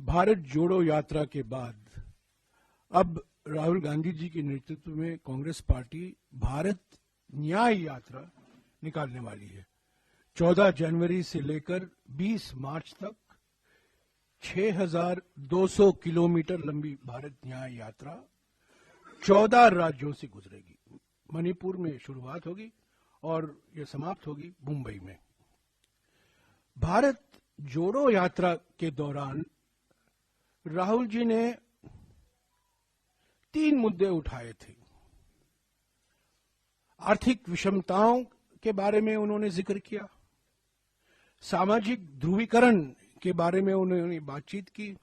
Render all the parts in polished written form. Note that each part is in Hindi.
भारत जोड़ो यात्रा के बाद अब राहुल गांधी जी के नेतृत्व में कांग्रेस पार्टी भारत न्याय यात्रा निकालने वाली है। 14 जनवरी से लेकर 20 मार्च तक 6,200 किलोमीटर लंबी भारत न्याय यात्रा 14 राज्यों से गुजरेगी। मणिपुर में शुरुआत होगी और यह समाप्त होगी मुंबई में। भारत जोड़ो यात्रा के दौरान राहुल जी ने 3 मुद्दे उठाए थे। आर्थिक विषमताओं के बारे में उन्होंने जिक्र किया, सामाजिक ध्रुवीकरण के बारे में उन्होंने बातचीत की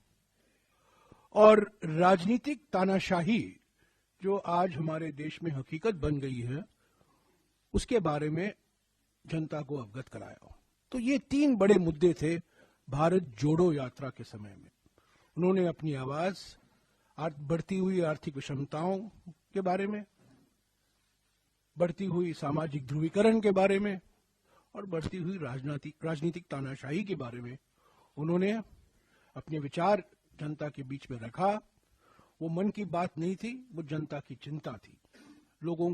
और राजनीतिक तानाशाही जो आज हमारे देश में हकीकत बन गई है उसके बारे में जनता को अवगत कराया। तो ये 3 बड़े मुद्दे थे भारत जोड़ो यात्रा के समय में। उन्होंने अपनी आवाज बढ़ती हुई आर्थिक विषमताओं के बारे में, बढ़ती हुई सामाजिक ध्रुवीकरण के बारे में और बढ़ती हुई राजनीतिक तानाशाही के बारे में उन्होंने अपने विचार जनता के बीच में रखा। वो मन की बात नहीं थी, वो जनता की चिंता थी। लोगों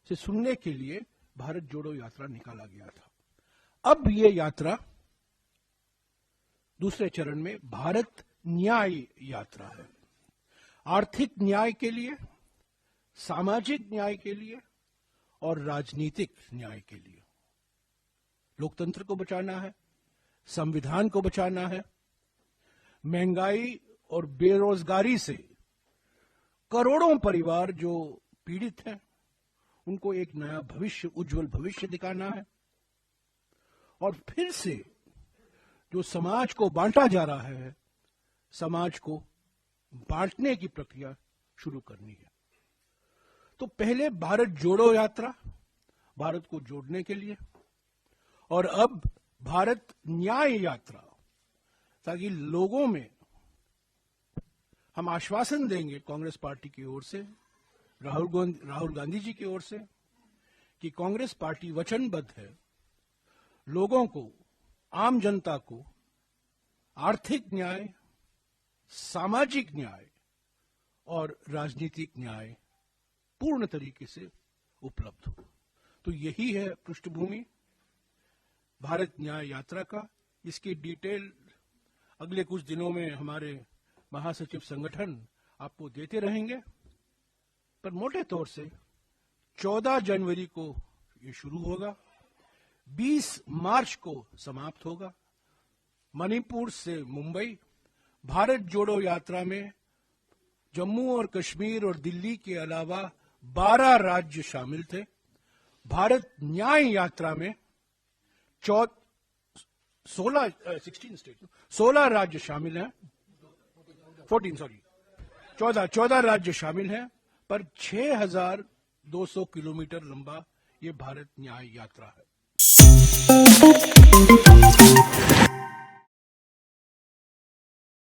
से सुनने के लिए भारत जोड़ो यात्रा निकाला गया था। अब ये यात्रा दूसरे चरण में भारत न्याय यात्रा है। आर्थिक न्याय के लिए, सामाजिक न्याय के लिए और राजनीतिक न्याय के लिए। लोकतंत्र को बचाना है, संविधान को बचाना है। महंगाई और बेरोजगारी से करोड़ों परिवार जो पीड़ित हैं उनको एक नया भविष्य, उज्जवल भविष्य दिखाना है। और फिर से जो समाज को बांटा जा रहा है, समाज को बांटने की प्रक्रिया शुरू करनी है। तो पहले भारत जोड़ो यात्रा भारत को जोड़ने के लिए, और अब भारत न्याय यात्रा, ताकि लोगों में हम आश्वासन देंगे कांग्रेस पार्टी की ओर से, राहुल गांधी जी की ओर से, कि कांग्रेस पार्टी वचनबद्ध है लोगों को, आम जनता को आर्थिक न्याय, सामाजिक न्याय और राजनीतिक न्याय पूर्ण तरीके से उपलब्ध हो। तो यही है पृष्ठभूमि भारत न्याय यात्रा का। इसकी डिटेल अगले कुछ दिनों में हमारे महासचिव संगठन आपको देते रहेंगे, पर मोटे तौर से 14 जनवरी को ये शुरू होगा, 20 मार्च को समाप्त होगा। मणिपुर से मुंबई। भारत जोड़ो यात्रा में जम्मू और कश्मीर और दिल्ली के अलावा 12 राज्य शामिल थे। भारत न्याय यात्रा में 16 राज्य शामिल हैं, 14 राज्य शामिल हैं, पर 6,200 किलोमीटर लंबा ये भारत न्याय यात्रा है।